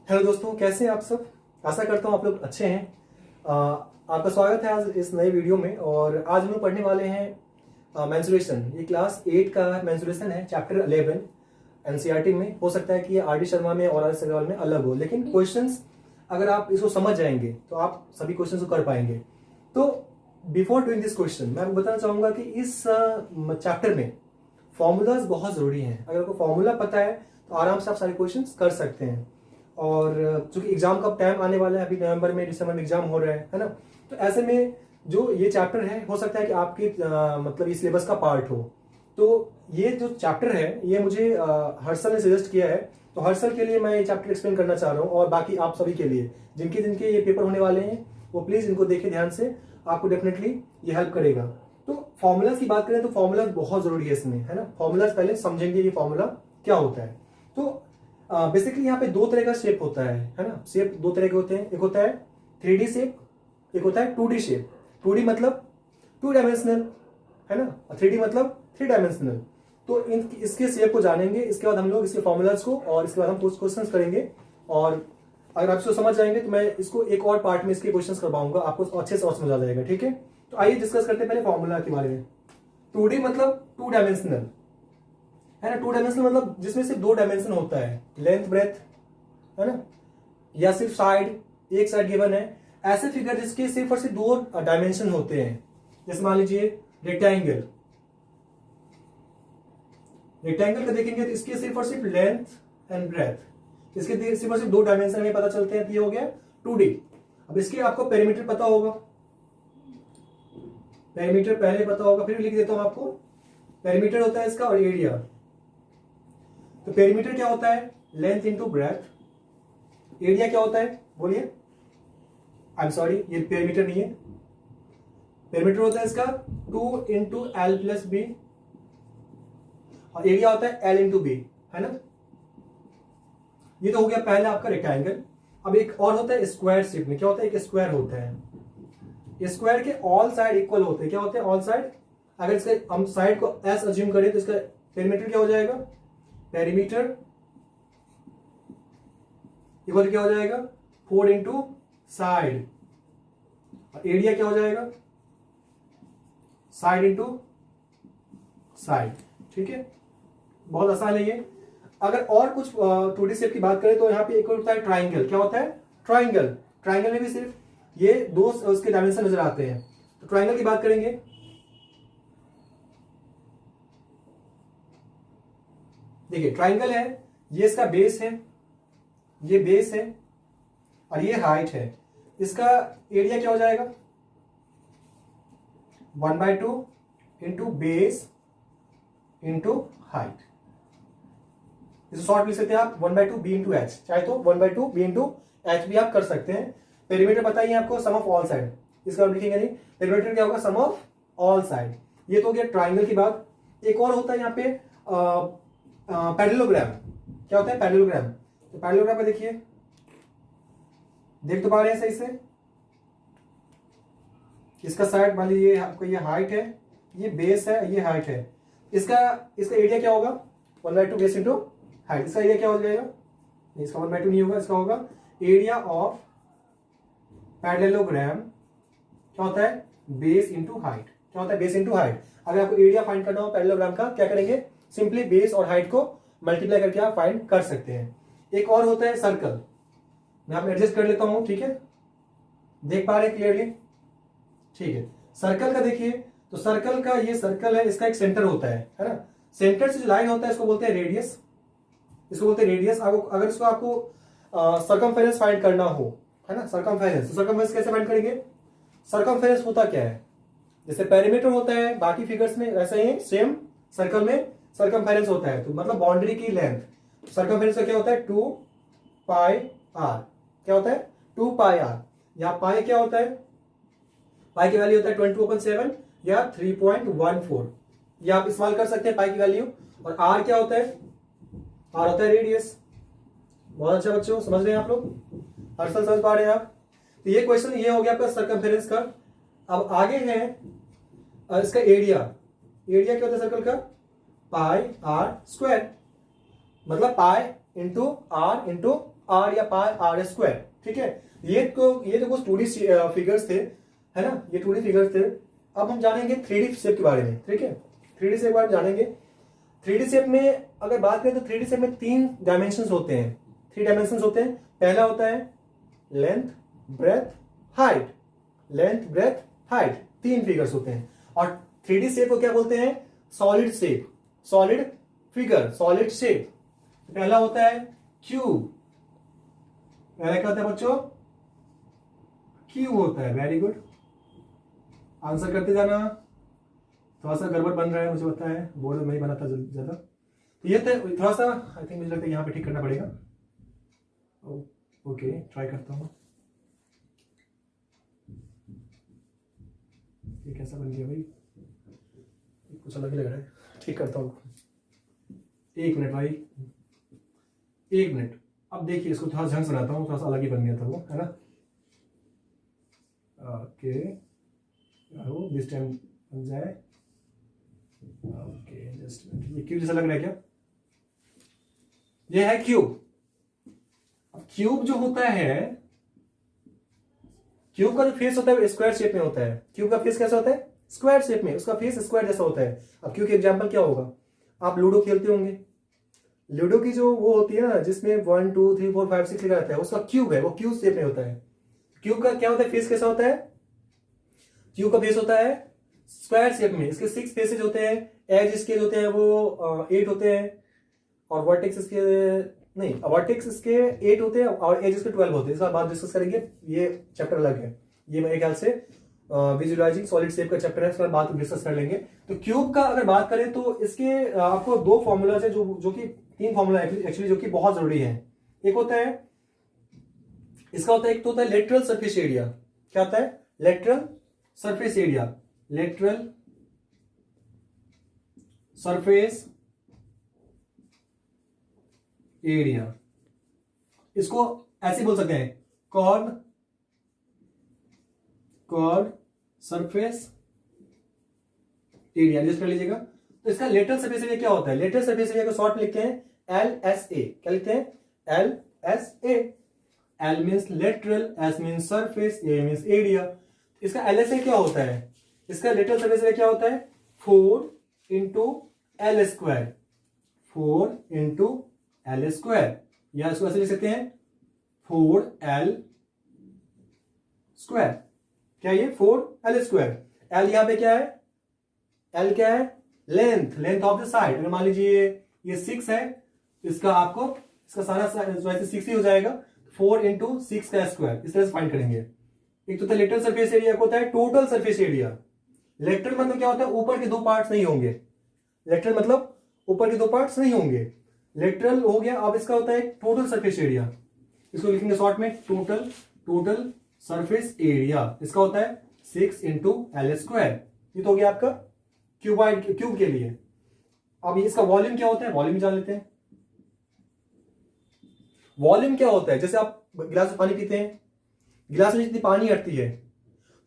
Hello दोस्तों, कैसे हैं आप सब। आशा करता हूँ आप लोग अच्छे हैं। आपका स्वागत है आज इस नए वीडियो में। और आज हम लोग पढ़ने वाले हैं मेंस्ट्रुएशन। ये क्लास 8 का मेंस्ट्रुएशन है, चैप्टर 11 एनसीईआरटी में। हो सकता है कि आर डी शर्मा में और आर एस अग्रवाल में अलग हो, लेकिन क्वेश्चंस अगर आप इसको समझ जाएंगे तो आप सभी क्वेश्चंस को कर पाएंगे। तो बिफोर डूइंग दिस क्वेश्चन मैं आपको बताना चाहूंगा कि इस चैप्टर में फॉर्मूलाज बहुत जरूरी हैं। अगर आपको फॉर्मूला पता है तो आराम से आप सारे क्वेश्चंस कर सकते हैं। और चूंकि एग्जाम का टाइम आने वाला है, अभी नवंबर में दिसंबर में एग्जाम हो रहा है ना। तो ऐसे में जो ये चैप्टर है, हो सकता है कि आपके मतलब ये सिलेबस का पार्ट हो। तो ये जो चैप्टर है ये मुझे हर्षल ने सजेस्ट किया है। तो हर्षल के लिए मैं ये चैप्टर एक्सप्लेन करना चाह रहा हूँ, और बाकी आप सभी के लिए जिनके जिनके ये पेपर होने वाले हैं वो प्लीज इनको देखें ध्यान से, आपको डेफिनेटली ये हेल्प करेगा। तो फॉर्मूलाज की बात करें तो फॉर्मूलाज बहुत जरूरी है इसमें, है ना। फॉर्मूलाज पहले समझेंगे ये फॉर्मूला क्या होता है। तो बेसिकली यहाँ पे दो तरह का शेप होता है ना। शेप दो तरह के होते हैं, एक होता है 3D शेप, एक होता है 2D शेप। 2D मतलब 2 डायमेंशनल, है ना, और 3D मतलब 3 डायमेंशनल। तो इसके शेप को जानेंगे, इसके बाद हम लोग इसके फॉर्मूलाज को, और इसके बाद हम कुछ क्वेश्चंस करेंगे। और अगर आप इसको समझ जाएंगे तो मैं इसको एक और पार्ट में इसके क्वेश्चंस करवाऊंगा, आपको अच्छे से और समझ आ जाएगा। ठीक है, तो आइए डिस्कस करते हैं पहले फॉर्मूला के बारे में। 2D मतलब 2 डायमेंशनल, है ना। 2 डायमेंशनल मतलब जिसमें सिर्फ 2 डायमेंशन होता है, लेंथ ब्रेथ, है ना, या सिर्फ साइड, एक साइड गिवन है। ऐसे फिगर जिसके सिर्फ और सिर्फ 2 डायमेंशन होते हैं, जैसे मान लीजिए रेक्टेंगल। रेक्टेंगल का देखेंगे तो इसके सिर्फ और सिर्फ लेंथ एंड ब्रेथ, इसके सिर्फ और सिर्फ 2 डायमेंशन हमें पता चलते हैं, तो ये हो गया 2D। अब इसके आपको पेरीमीटर पता होगा, पेरीमीटर पहले पता होगा, फिर लिख देता हूं आपको। पेरीमीटर होता है इसका और एरिया। तो पेरीमीटर क्या होता है, लेंथ इंटू ब्रेथ। एरिया क्या होता है बोलिए, आई एम सॉरी ये पेरीमीटर नहीं है। पेरीमीटर होता है इसका 2 इंटू एल प्लस बी, और एरिया होता है एल इंटू बी, है ना। ये तो हो गया पहला आपका रेक्टेंगल। अब एक और होता है स्क्वायर शेप में, क्या होता है, एक स्क्वायर होता है। स्क्वायर के ऑल साइड इक्वल होते हैं, क्या होते हैं, ऑल साइड। अगर इसके हम साइड को एस अज्यूम करें तो इसका पेरीमीटर क्या हो जाएगा, पेरीमीटर इक्वल क्या हो जाएगा 4 इंटू साइड, और एरिया क्या हो जाएगा साइड इंटू साइड। ठीक है, बहुत आसान है ये। अगर और कुछ 2D शेप की बात करें तो यहाँ पे एक होता है ट्राइंगल। क्या होता है, ट्राइंगल। ट्राइंगल में भी सिर्फ ये 2 उसके डायमेंशन नजर आते हैं। तो ट्राइंगल की बात करेंगे, देखिए ट्राइंगल है, ये इसका बेस है, ये बेस है, और ये हाइट है। इसका एरिया क्या हो जाएगा 1/2 इंटू बेस इंटू हाइट। इसे शॉर्ट लिख सकते हैं आप 1/2 बी इंटू एच, चाहे तो 1/2 बी इंटू एच भी आप कर सकते हैं। पेरीमीटर बताइए आपको, सम ऑफ ऑल साइड, इसका हम लिखेंगे नहीं। पेरीमीटर क्या होगा, सम ऑफ ऑल साइड। ये तो हो गया ट्राइंगल की बात। एक और होता है यहाँ पे पैरेललोग्राम। क्या होता है पैरेललोग्राम, तो पैरेललोग्राम में देखिए, देख तो पा रहे हैं सही से। इसका साइड मान लीजिए आपको, ये हाइट है, ये बेस है, ये हाइट है। इसका एरिया क्या होगा 1/2 बेस इंटू हाइट। इसका एरिया क्या हो जाएगा, इसका 1/2 नहीं होगा, इसका होगा एरिया ऑफ पैरेललोग्राम। क्या होता है, बेस इंटू हाइट। क्या होता है, बेस इंटू हाइट। अगर आपको एरिया फाइंड करना हो पैरेललोग्राम का, क्या करेंगे, सिंपली बेस और हाइट को मल्टीप्लाई करके आप फाइंड कर सकते हैं। एक और होता है सर्कल, मैं आप एडजस्ट कर लेता हूं, ठीक है, देख पा रहे हैं क्लियरली। ठीक है, सर्कल का देखिए, तो सर्कल का ये सर्कल है, इसका एक सेंटर होता है ना। सेंटर से जो लाइन होता है इसको बोलते हैं रेडियस, इसको बोलते हैं रेडियस। अगर इसको आपको सर्कमफेरेंस फाइंड करना हो, है ना, सर्कमफेरेंस, तो सर्कमफेरेंस कैसे फाइंड करेंगे। सर्कमफेरेंस होता क्या है, जैसे पेरीमीटर होता है बाकी फिगर्स में, वैसे ही सेम सर्कल में सर्कमफेरेंस होता है। तो मतलब बाउंड्री की लेंथ। सर्कमफेरेंस का क्या होता है 2 पाई आर। क्या होता है 2 पाई आर। यहाँ पाई क्या होता है, पाई की वैल्यू होता है 22/7 या 3.14। ये आप इस्तेमाल कर सकते हैं पाई की वैल्यू। और आर क्या होता है, आर होता है रेडियस। बहुत अच्छा बच्चों, समझ रहे हैं आप लोग, हर साल समझ पा रहे हैं आप। तो ये क्वेश्चन ये हो गया आपका सर्कमफेरेंस का। अब आगे है इसका एरिया। एरिया क्या होता है सर्कल का, पाई आर स्क्वायर। मतलब पाई इंटू आर या पाई आर स्क्वायर। ठीक है, ये तो कुछ 2D फिगर्स थे, है ना, ये 2D फिगर्स थे। अब हम जानेंगे 3D शेप के बारे में। ठीक है, 3D शेप के बारे में जानेंगे। 3D शेप में अगर बात करें तो 3D शेप में 3 डायमेंशंस होते हैं, 3 डायमेंशंस होते हैं। पहला होता है length, breadth, height. Length, breadth, height, 3 figures होते हैं। और 3D शेप को क्या बोलते हैं? Solid shape, solid figure, solid shape. पहला होता है क्यूब। पहला क्या होता है बच्चों? क्यूब होता है। वेरी गुड, आंसर करते जाना। थोड़ा सा गड़बड़ बन रहा है, मुझे पता है, बोर्ड में नहीं बना था ज्यादा। तो ये थोड़ा सा आई थिंक मुझे लगता है यहाँ पे ठीक करना पड़ेगा। ओके, ट्राई करता हूँ। ये कैसा बन गया भाई? कुछ अलग ही लग रहा है, ठीक करता हूँ। 1 मिनट भाई, 1 मिनट। अब देखिए, इसको थोड़ा ढंग से बनाता हूँ, थोड़ा सा अलग ही बन गया था वो, है ना। ओके, दिस टाइम बन जाए। ओके, जस्ट ये क्यूब जैसा लग रहा है क्या? ये है क्यूब। अब क्यूब जो होता है, क्यूब का जो फेस होता है स्क्वायर शेप में होता है। क्यूब का फेस कैसा होता है? स्क्वायर शेप में, उसका फेस स्क्वायर जैसा होता है। अब क्यूब का एग्जांपल क्या होगा? आप लूडो खेलते होंगे, लूडो की जो वो होती है ना, जिसमें 1 2 3 4 5 6 लिखा रहता है, उसका क्यूब है, वो क्यूब शेप में होता है। क्यूब का क्या होता है? फेस कैसा होता है? क्यूब का फेस होता है स्क्वायर शेप में। इसके 6 फेसेज होते हैं, एज इसके होते हैं वो 8 होते हैं, और वर्टेक्स इसके नहीं, वर्टेक्स इसके 8 होते हैं और एज इसके 12 होते हैं। इसका बाद डिस्कस करेंगे, ये चैप्टर अलग है। ये मेरे ख्याल से विजुअलाइजिंग सॉलिड शेप का चैप्टर है, इसका बाद डिस्कस कर लेंगे। तो क्यूब का अगर बात करें तो इसके आपको 2 फॉर्मूलाज है, जो कि 3 फॉर्मूला एक्चुअली, जो कि बहुत जरूरी है। एक होता है, इसका होता है, एक तो होता है लेटरल सरफेस एरिया। क्या होता है? Lateral surface area. Lateral surface area, इसको ऐसे बोल सकते हैं, कॉर्ड सरफेस एरिया, जस्ट कर लीजिएगा। तो इसका लेटरल सरफेस एरिया क्या होता है? लेटरल सरफेस एरिया को शॉर्ट में लिखते हैं LSA। क्या लिखते हैं? LSA। L means lateral, S means surface, A means area. इसका LSA क्या होता है? इसका लेटरल सरफेस एरिया क्या होता है? 4 into L square, 4 into L square, या इसको ऐसे लिख सकते हैं 4L स्क्वायर। क्या ये? 4L square. L यहां पे क्या है? L क्या है? Length, length of the side. अगर मान लीजिए ये 6 है, इसका आपको इसका सारा वैसे 6 ही हो जाएगा। 4 इंटू 6 का स्क्वायर, इस तरह से फाइंड करेंगे। एक तो लेटरल सरफेस एरिया होता है टोटल सरफेस एरिया। लेटरल मतलब क्या होता है? ऊपर के 2 पार्ट्स नहीं होंगे। लेटरल मतलब ऊपर के 2 पार्ट्स नहीं होंगे, लेटरल हो गया। अब इसका होता है टोटल सरफेस एरिया, इसको लिखेंगे शॉर्ट में टोटल सरफेस एरिया। इसका होता है 6 इंटू L स्क्वायर। ये तो हो गया आपका क्यूब के लिए। अब इसका वॉल्यूम क्या होता है? वॉल्यूम जान लेते हैं। वॉल्यूम क्या होता है? जैसे आप गिलास में पानी पीते हैं, गिलास में जितनी पानी हटती है,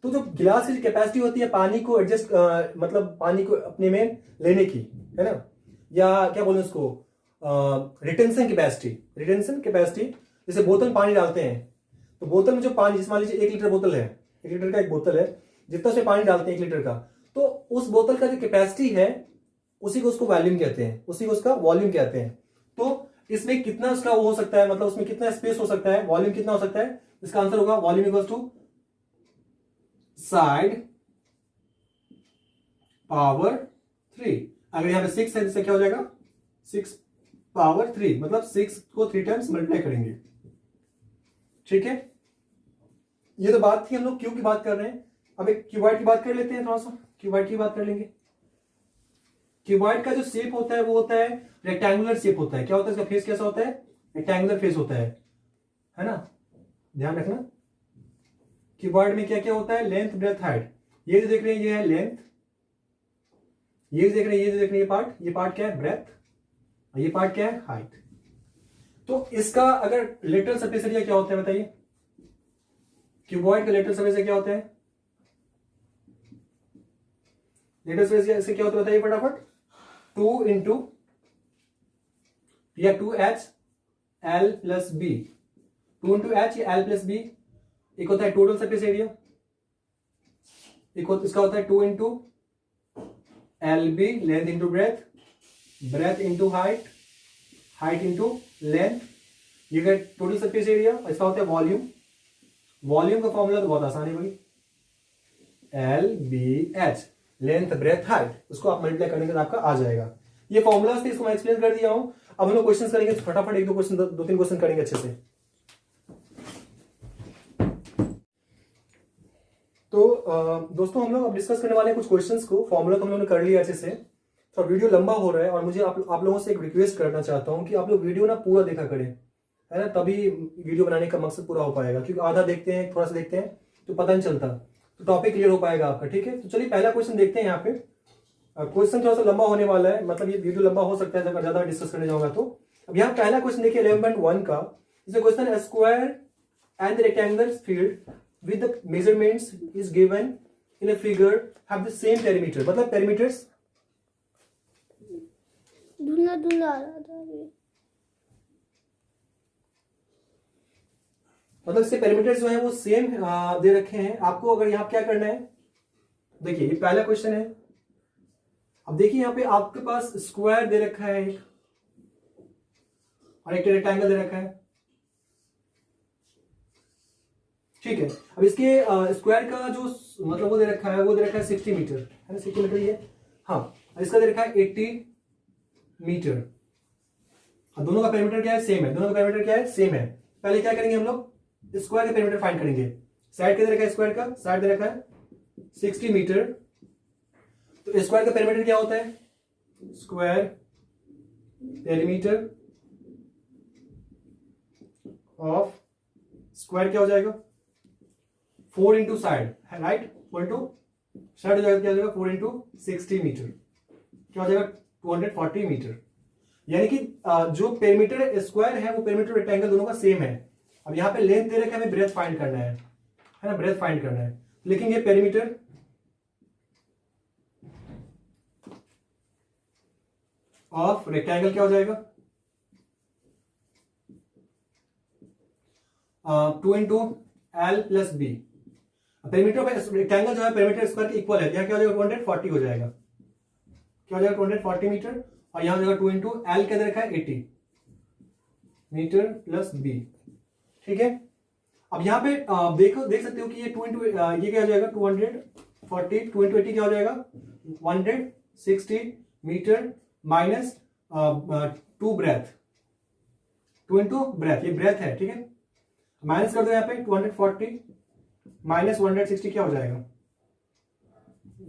तो जो गिलास की कैपेसिटी होती है पानी को एडजस्ट, मतलब पानी को अपने में लेने की, है ना, या क्या बोले उसको, रिटेंशन कैपेसिटी। जैसे बोतल में पानी डालते हैं, तो बोतल में जो पानी, जैसे मान लीजिए 1 लीटर बोतल है, 1 लीटर का एक बोतल है, जितना उसमें पानी डालते हैं 1 लीटर का, तो उस बोतल का जो कैपेसिटी है उसी को उसको वॉल्यूम कहते हैं, उसी को उसका वॉल्यूम कहते हैं। तो इसमें कितना उसका वो हो सकता है, मतलब उसमें कितना स्पेस हो सकता है, वॉल्यूम कितना हो सकता है? इसका आंसर होगा volume equals to side power 3। अगर यहां पे 6 है, इससे क्या हो जाएगा? 6 पावर 3, मतलब 6 को 3 टाइम्स मल्टीप्लाई करेंगे। ठीक है, ये तो बात थी, हम लोग क्यूब की बात कर रहे हैं। अब एक क्यूबॉइड की बात कर लेते हैं, थोड़ा सा क्यूबॉइड की बात कर लेंगे। क्यूबॉइड का जो शेप होता है वो होता है रेक्टेंगुलर शेप होता है। क्या होता है? इसका फेस कैसा होता है? रेक्टेंगुलर फेस होता है ना, ध्यान रखना। क्यूबॉइड में क्या क्या होता है? Length, breadth, height. ये जो देख रहे हैं ये है लेंथ, ये देख रहे हैं, ये जो देख रहे हैं ये पार्ट क्या है? ब्रेथ, और ये पार्ट क्या है? हाइट। तो इसका अगर लेटरल सरफेस एरिया क्या होता है बताइए? क्यूबॉइड का लेटरल सरफेस एरिया क्या होता है? लेटरल सरफेस एरिया क्या होता है बताइए फटाफट? 2 इंटू या 2H L plus B, 2 into H, L plus B एक होता है टोटल सरफेस एरिया, इसका होता है 2 into L B, length into breadth, breadth into height, height into length, ये टोटल सरफेस एरिया। इसका होता है वॉल्यूम, वॉल्यूम का फॉर्मूला तो बहुत आसान है भाई, L B H, length breadth height, उसको आप मल्टीप्लाई करने के बाद आपका आ जाएगा। ये फॉर्मूलाज थे, इसको मैं एक्सप्लेन कर दिया हूं। अब हम लोग क्वेश्चन करेंगे, फटाफट एक दो क्वेश्चन, दो तीन क्वेश्चन करेंगे अच्छे से। तो दोस्तों हम लोग अब डिस्कस करने वाले हैं कुछ क्वेश्चंस को। फॉर्मूला तो हम लोगों ने कर लिया अच्छे से, तो वीडियो लंबा हो रहा है और मुझे आप लोगों से एक रिक्वेस्ट करना चाहता हूं कि आप लोग वीडियो ना पूरा देखा करें, है ना, तभी वीडियो बनाने का मकसद पूरा हो पाएगा। क्योंकि आधा देखते हैं, थोड़ा सा देखते हैं तो पता नहीं चलता, तो टॉपिक क्लियर हो पाएगा आपका, ठीक है। तो चलिए पहला क्वेश्चन देखते हैं। यहाँ पे क्वेश्चन थोड़ा सा लंबा होने वाला है, मतलब ये वीडियो लंबा हो सकता है अगर ज्यादा डिस्कस करने जाऊंगा तो। अब यहाँ पहला क्वेश्चन देखिए 11.1 का, इसमें क्वेश्चन है square and rectangular field with the measurements is given in a figure have the same perimeter, मतलब perimeters धुना मतलब इसके perimeters जो है वो सेम दे रखे हैं आपको। अगर यहाँ क्या करना है, देखिए ये पहला क्वेश्चन है। अब देखिए यहाँ पे आपके पास स्क्वायर दे रखा है एक, और एक रेक्टेंगल दे रखा है, ठीक है। अब इसके स्क्वायर का जो मतलब वो दे रखा है, वो दे रखा है 60 मीटर, है ना, 60 मीटर ये, हाँ। इसका दे रखा है 80 मीटर। अब दोनों का पेरीमीटर क्या है, सेम है, दोनों का पेरीमीटर क्या है, सेम है। पहले क्या करेंगे हम लोग, स्क्वायर का पेरीमीटर फाइंड करेंगे। साइड क्या दे रखा है, स्क्वायर का साइड दे रखा है 60 मीटर, तो स्क्वायर का पेरीमीटर क्या होता है, स्क्वायर पेरीमीटर ऑफ स्क्वायर क्या हो जाएगा, 4 इंटू साइड है, राइट, 4 इंटू साइड हो जाएगा, क्या हो जाएगा 4 इंटू 60 मीटर, क्या हो जाएगा 240 मीटर। यानी कि जो पेरीमीटर स्क्वायर है वो पेरीमीटर रेक्टेंगल दोनों का सेम है। अब यहाँ पे लेंथ दे रखा है, हमें ब्रेथ फाइंड करना है ना, ब्रेथ फाइंड करना है। लेकिन ये पेरीमीटर ऑफ रेक्टेंगल क्या हो जाएगा, 2 into L plus B. Perimeter of rectangle जो है पेरीमीटर स्क्वायर के इक्वल है, यहाँ क्या हो जाएगा 240 हो जाएगा, क्या हो जाएगा 240 मीटर। और यहां हो जाएगा 2 इंटू एल क्या दे रखा है 80 मीटर प्लस बी, ठीक है। अब यहाँ पे देख सकते हो कि ये 2 इंटू ये क्या हो जाएगा 240, 2 इंटू 80 क्या हो जाएगा 160 metre minus 2 breadth, 2 into breadth, ये ब्रेथ है, ठीक है। माइनस कर दो यहाँ पे 240 माइनस 160 क्या हो जाएगा,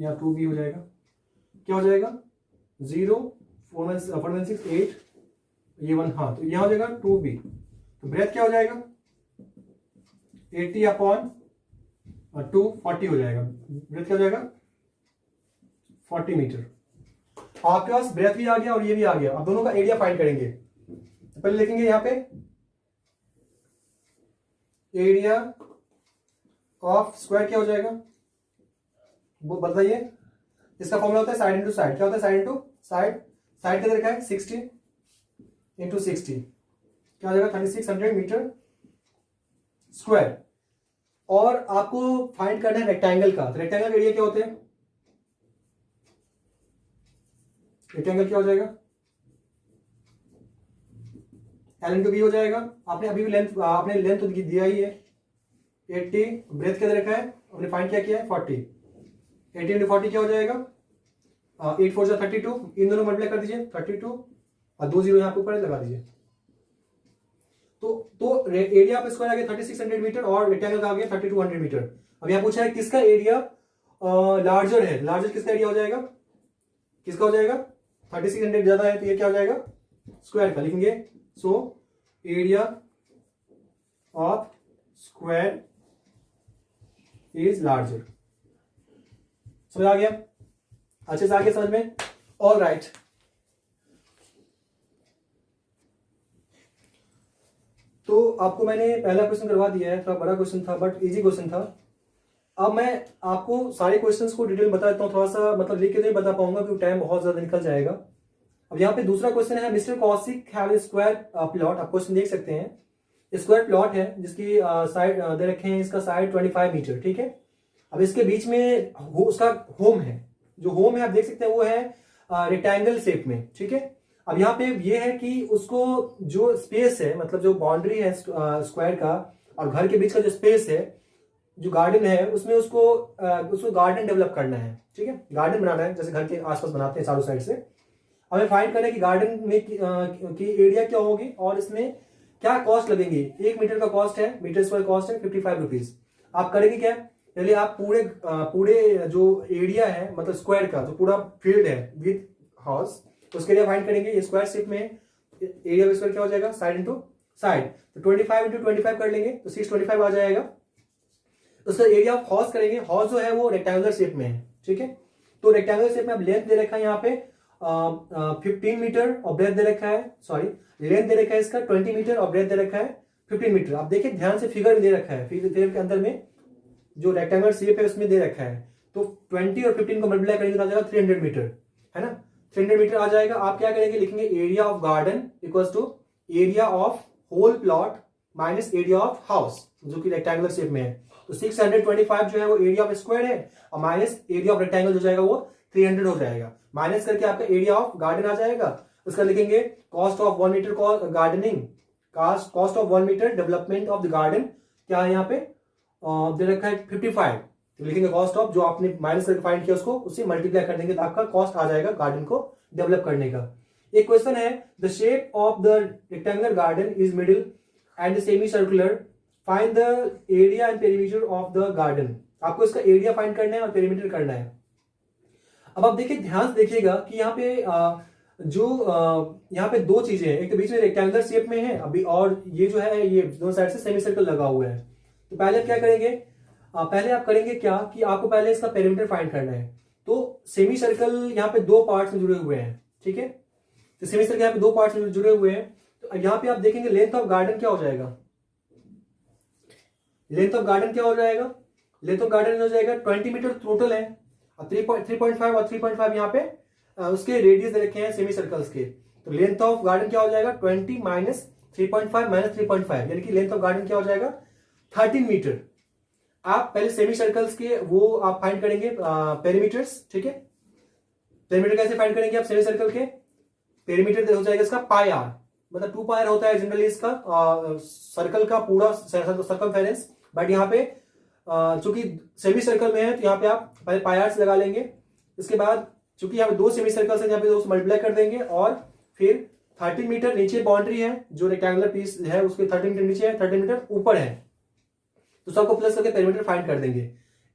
या 2b हो जाएगा, क्या हो जाएगा 0 416 ये 1, हाँ, तो यहां हो जाएगा 2b। तो ब्रेथ क्या हो जाएगा 80 अपॉन 240 हो जाएगा, ब्रेथ क्या हो जाएगा 40 मीटर। आपके पास ब्रेथ भी आ गया और ये भी आ गया। अब दोनों का एरिया फाइंड करेंगे। तो पहले लिखेंगे यहां पे एरिया ऑफ स्क्वायर क्या हो जाएगा, वो बताइए। इसका फॉर्मूला होता है साइड इंटू साइड, क्या होता है साइड इंटू साइड, साइड का देखा है 60 इंटू 60 क्या हो जाएगा 3600 मीटर स्क्वायर। और आपको फाइंड करना है रेक्टेंगल का, तो रेक्टेंगल एरिया क्या होते हैं, रेक्टेंगल क्या हो जाएगा एल इंटू बी हो जाएगा। आपने अभी भी लेंथ, आपने लेंथ तो दिया ही है 80, ब्रेथ क्या दे रखा है आपने फाइंड क्या किया है 40, 80 इंटू 40 क्या हो जाएगा 8 4 32, इन दोनों मल्टीप्लाई कर दीजिए 32 और 2 जीरो यहां पे ऊपर लगा दीजिए। तो एरिया ऑफ स्क्वायर आ गया 3600 मीटर और रेक्टेंगल का आ गया 3200 मीटर। अब यहां पूछा है किसका एरिया लार्जर है, लार्जर किसका एरिया हो जाएगा, किसका हो जाएगा 3600 ज्यादा है तो ये क्या हो जाएगा स्क्वायर का, लिखेंगे so area of square is larger. समझ आ गया, अच्छे से आगे समझ में, ऑल राइट। तो आपको मैंने पहला क्वेश्चन करवा दिया है, थोड़ा बड़ा क्वेश्चन था बट इजी क्वेश्चन था। अब मैं आपको सारे क्वेश्चंस को डिटेल बता देता हूँ, थोड़ा सा मतलब लिख के नहीं बता पाऊंगा क्योंकि टाइम बहुत ज्यादा निकल जाएगा। अब यहाँ पे दूसरा क्वेश्चन है, mister Kaushik have a square plot. आप क्वेश्चन देख सकते हैं, स्क्वायर प्लॉट है जिसकी साइड दे रखे हैं, इसका साइड 25 मीटर, ठीक है। अब इसके बीच में उसका होम है, जो होम है आप देख सकते हैं वो है रेक्टेंगल शेप में, ठीक है। अब यहाँ पे ये है कि उसको जो स्पेस है, मतलब जो बाउंड्री है स्क्वायर का और घर के बीच का जो स्पेस है, जो गार्डन है, उसमें उसको गार्डन डेवलप करना है, ठीक है, गार्डन बनाना है, जैसे घर के आसपास बनाते हैं चारों साइड से। हमें फाइंड करना है कि गार्डन में की एरिया क्या होगी और इसमें क्या कॉस्ट लगेंगी। 1 मीटर का कॉस्ट है, मीटर स्क्वायर कॉस्ट है 55 रुपीज। आप करेंगे क्या, पहले आप पूरे जो एरिया है, मतलब स्क्वायर का जो पूरा फील्ड है विद हाउस, उसके लिए फाइंड करेंगे। स्क्वायर शेप में एरिया स्क्वायर क्या हो जाएगा, साइड इंटू साइड, तो 25 इंटू 25 कर लेंगे तो 625 आ जाएगा। उसका एरिया ऑफ हाउस करेंगे, हाउस जो है वो रेक्टेंगुलर शेप में है, ठीक है। तो रेक्टेंगुलर शेप में अब लेंथ दे रखा है यहाँ पे 15 मीटर और ब्रेथ दे रखा है, सॉरी लेंथ दे रखा है इसका 20 मीटर और ब्रेथ दे रखा है 15 मीटर। आप देखिए ध्यान से फिगर में दे रखा है, फिगर के अंदर में जो रेक्टेंगुलर शेप है उसमें दे रखा है। तो 20 और 15 को मल्टीप्लाई करेंगे तो आ जाएगा 300 मीटर, है ना, 300 मीटर आ जाएगा। आप क्या करेंगे, लिखेंगे area of garden equals to area of whole plot minus area of house, जो कि रेक्टेंगुलर शेप में है। तो 625 जो है वो एरिया ऑफ स्क्वायर है और माइनस एरिया ऑफ रेक्टेंगल जो जाएगा वो 300 हो जाएगा। माइनस करके आपका एरिया ऑफ गार्डन आ जाएगा। उसका लिखेंगे cost of 1 metre gardening, cost of 1 metre development of the garden क्या है यहाँ पे दे रखा है 55। तो लिखेंगे कॉस्ट ऑफ जो आपने माइनस करके फाइंड किया उसको उससे मल्टीप्लाई कर देंगे तो आपका कॉस्ट आ जाएगा गार्डन को डेवलप करने का। एक क्वेश्चन है, the shape of the rectangular garden is middle and semi circular, find the area and perimeter of the garden. आपको इसका एरिया फाइंड करना है और पेरीमीटर करना है। अब आप देखिए ध्यान से देखिएगा कि यहाँ पे यहाँ पे दो चीजें हैं, एक तो बीच में रेक्टेंगुलर शेप में है अभी, और ये जो है ये दोनों साइड से सेमी सर्कल लगा हुआ है। तो पहले आप क्या करेंगे, पहले आप करेंगे क्या कि आपको पहले इसका पेरीमीटर फाइंड करना है। तो सेमी सर्कल यहाँ पे दो पार्ट्स में जुड़े हुए हैं, ठीक है। तो सेमी सर्कल यहाँ पे दो पार्ट्स में जुड़े हुए हैं। तो यहाँ पे आप देखेंगे लेंथ ऑफ गार्डन क्या हो जाएगा, लेंथ ऑफ गार्डन क्या हो जाएगा, लेंथ ऑफ गार्डन हो जाएगा 20 मीटर टोटल है और 3.5 और 3.5 यहाँ पे उसके रेडियस दे रखे हैं सेमी सर्कल्स के। तो लेंथ ऑफ गार्डन क्या हो जाएगा 20 माइनस 3.5 माइनस 3.5, यानी कि लेंथ ऑफ गार्डन क्या हो जाएगा 13 मीटर। आप पहले सेमी सर्कल्स के वो आप फाइंड करेंगे पेरीमीटर्स, ठीक है। पेरीमीटर कैसे फाइंड करेंगे आप सेमी सर्कल के, पेरीमीटर हो जाएगा इसका पाई आर, मतलब 2 पाई आर होता है जनरली इसका सर्कल का पूरा सर्कमफेरेंस। बट यहाँ पे चूंकि सेमी सर्कल में है तो यहाँ पे आप पहले पाई आर से लगा लेंगे। इसके बाद चूंकि यहाँ पे दो सेमी सर्कल है, यहाँ पे दो मल्टीप्लाई कर देंगे और फिर 13 मीटर नीचे बाउंड्री है, जो रेक्टेंगुलर पीस है उसके 13 मीटर नीचे है, 13 मीटर ऊपर है, तो सबको प्लस करके पेरीमीटर फाइंड कर देंगे।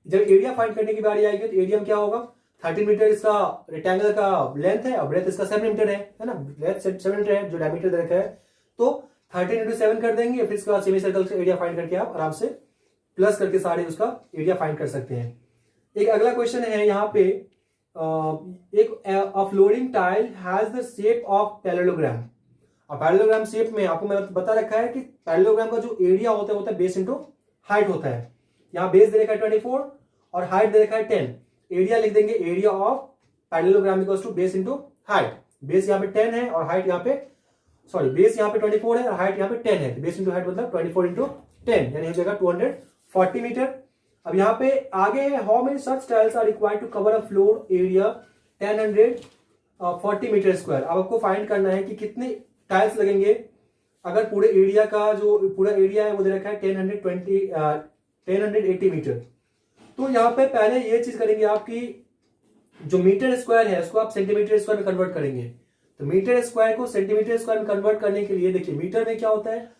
जब एरिया फाइंड करने की बारी आएगी तो एरिया में क्या होगा 13 मीटर इसका रेक्टेंगल का लेंथ है और ब्रेथ इसका 7 मीटर है ना, ब्रेथ 7 मीटर है जो डायमीटर दे रखा है। तो 13 इंटू 7 कर देंगे, फिर इसके बाद सेमी सर्कल का एरिया फाइंड करके आप आराम से प्लस करके सारे उसका एरिया फाइंड कर सकते हैं। एक अगला क्वेश्चन है यहाँ पे, एक flooring tile has the shape of parallelogram. और पैरेललोग्राम शेप में आपको मैं बता रखा है कि पैरेललोग्राम का जो एरिया होता है बेस इंटू हाइट होता है। यहाँ बेस दे रखा है 24 और हाइट दे रखा है 10। एरिया लिख देंगे area of parallelogram equals to base into height. Base यहाँ पे 10 है और हाइट यहाँ पे बेस यहाँ पे 24 है और हाइट यहाँ पे 10 है। बेस इंटू हाइट मतलब 24 इंटू 10 यानी हो जाएगा 240 मीटर। अब यहाँ पे आगे है, how many such tiles are required to cover a floor area 1040 metre square. अब आपको फाइंड करना है कि कितने टाइल्स लगेंगे अगर पूरे एरिया का जो पूरा एरिया है वो दे रखा है 1080 मीटर। तो यहाँ पे पहले ये चीज करेंगे, आपकी जो मीटर स्क्वायर है उसको आप सेंटीमीटर स्क्वायर में कन्वर्ट करेंगे। तो मीटर स्क्वायर को सेंटीमीटर स्क्वायर में कन्वर्ट करने के लिए देखिए मीटर में क्या होता है,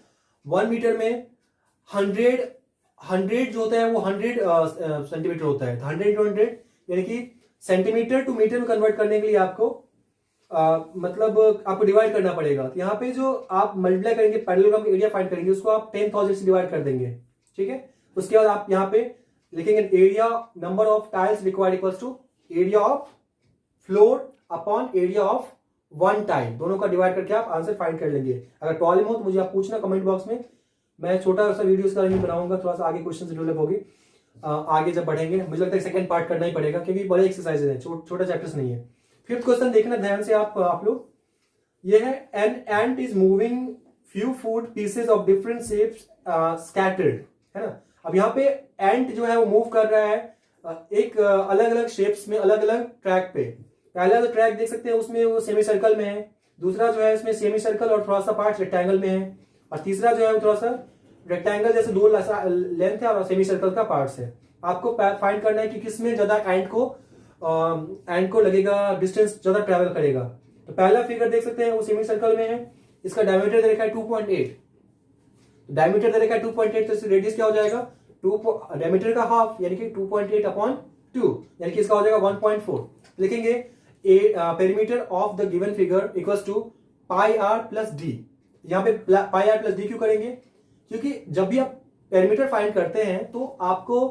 1 मीटर में 100 जो होता है वो 100 सेंटीमीटर होता है। 100 इंटू 100 यानी कि सेंटीमीटर टू मीटर में कन्वर्ट करने के लिए आपको मतलब आपको डिवाइड करना पड़ेगा। तो यहाँ पे जो आप मल्टीप्लाई करेंगे पैरेललोग्राम एरिया फाइंड करेंगे उसको आप 10,000 से डिवाइड कर देंगे, ठीक है। उसके बाद आप यहाँ पे लिखेंगे area number of tiles required equals to area of floor upon area of one tile, दोनों का डिवाइड करके आप आंसर फाइंड कर लेंगे। अगर प्रॉब्लम हो तो मुझे आप पूछना कमेंट बॉक्स में, मैं छोटा सा वीडियो इसका बनाऊंगा, थोड़ा सा आगे क्वेश्चन डेवलप होगी। आगे जब बढ़ेंगे मुझे लगता है सेकंड पार्ट करना ही पड़ेगा क्योंकि बड़े एक्सरसाइजेज हैं, छोटा चैप्टर्स नहीं है। फिफ्थ क्वेश्चन देखना ध्यान से आप लोग, ये है an ant is moving few food pieces of different shapes scattered, है ना। अब यहाँ पे एंट जो है वो मूव कर रहा है एक अलग अलग शेप्स में, अलग अलग ट्रैक पे। पहला जो ट्रैक देख सकते हैं उसमें वो सेमी सर्कल में है, दूसरा जो है इसमें सेमी सर्कल और थोड़ा सा पार्ट रेक्टेंगल में है, और तीसरा जो है वो थोड़ा सा रेक्टेंगल जैसे दो लेंथ है और सेमी सर्कल का पार्ट्स है। आपको फाइंड करना है कि किसमें ज्यादा एंट को लगेगा, डिस्टेंस ज्यादा ट्रेवल करेगा। तो पहला फिगर देख सकते हैं वो सेमी सर्कल में है, इसका डायमीटर दे रखा है 2.8, डायमीटर दे रखा है 2.8, तो रेडियस क्या हो जाएगा, डायमीटर का हाफ यानी कि 2.8 अपॉन 2, यानी कि इसका हो जाएगा 1.4। लिखेंगे perimeter of the given figure equals to pi are plus D. यहाँ पे पाई आर प्लस डी क्यों करेंगे, क्योंकि जब भी आप पेरीमीटर फाइंड करते हैं तो आपको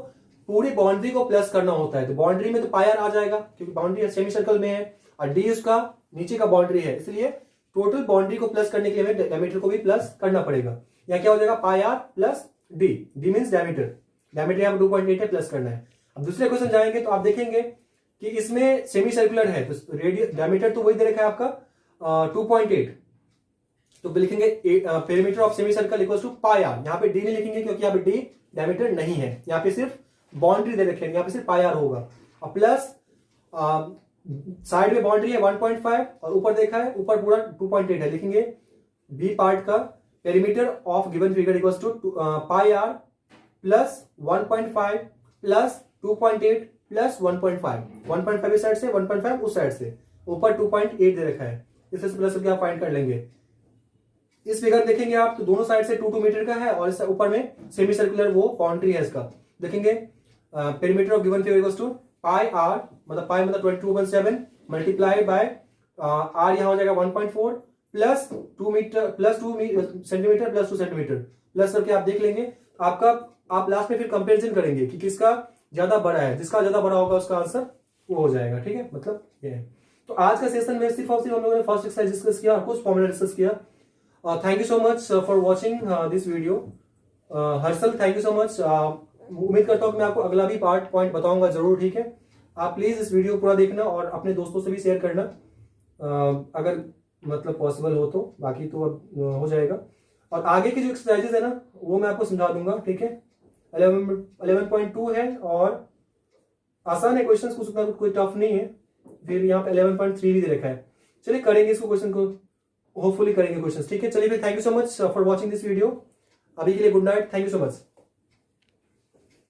पूरी बाउंड्री को प्लस करना होता है। तो बाउंड्री में तो पाई आर आ जाएगा क्योंकि बाउंड्री सेमी सर्कल में है, और डी उसका नीचे का बाउंड्री है, इसलिए टोटल बाउंड्री को प्लस करने के लिए हमें डायमीटर को भी प्लस करना पड़ेगा। यहाँ क्या हो जाएगा, pi are plus d, d means diameter, diameter यहाँ 2.8 है, प्लस करना है। अब दूसरे क्वेश्चन जाएंगे तो आप देखेंगे कि इसमें सेमी सर्कुलर है, तो रेडियस डायमीटर तो वही दे रखा है आपका 2.8, तो लिखेंगे perimeter of semi circle equals to pi R. यहाँ पे डी नहीं लिखेंगे क्योंकि यहाँ पे डी डायमीटर नहीं है, यहाँ पे सिर्फ बाउंड्री दे रखे हैं, यहाँ पे सिर्फ पाई आर होगा। और प्लस साइड में बाउंड्री है 1.5 और ऊपर देखा है ऊपर पूरा 2.8 है, लिखेंगे बी पार्ट का perimeter of given figure equals to pi are plus 1.5 plus 2.8 plus 1.5, 1.5 इस साइड से 1.5 उस साइड से, ऊपर 2.8 दे रखा है, इससे प्लस करके आप फाइंड कर लेंगे। इस फिगर देखेंगे आप तो दोनों साइड से 2 मीटर का है और इस ऊपर में सेमी सर्कुलर वो बाउंड्री है इसका। देखेंगे perimeter of given figure equals to pi R, मतलब पाई मतलब 22/7 मल्टीप्लाई बाय आर यहाँ हो जाएगा 1.4 plus 2 metre plus 2 centimetre plus 2 centimetre, plus करके आप देख लेंगे आपका। आप लास्ट में फिर कंपेरिजन करेंगे कि किसका ज्यादा बड़ा है, जिसका ज्यादा बड़ा होगा उसका आंसर वो हो जाएगा, ठीक है। मतलब ये है। तो आज का सेशन में सिर्फ और सिर्फ हम लोगों ने फर्स्ट एक्सरसाइज डिस्कस किया और कुछ फॉर्मूला डिस्कस किया। Thank you so much for watching this video. Harshal thank you so much. उम्मीद करता हूँ कि मैं आपको अगला भी पार्ट पॉइंट बताऊंगा जरूर, ठीक है। आप प्लीज इस वीडियो पूरा देखना और अपने दोस्तों से भी शेयर करना अगर मतलब पॉसिबल हो तो, बाकी तो अब हो जाएगा। और आगे की जो एक्सरसाइजेज है ना वो मैं आपको समझा दूंगा, ठीक है। 11.2 है और आसान है क्वेश्चन, कुछ उतना कोई टफ नहीं है। फिर यहाँ पे 11.3 भी दे रखा है। चलिए करेंगे इसको, क्वेश्चन को होपफुली करेंगे क्वेश्चन, ठीक है। चलिए फिर thank you so much for watching this video. अभी के लिए good night, thank you so much.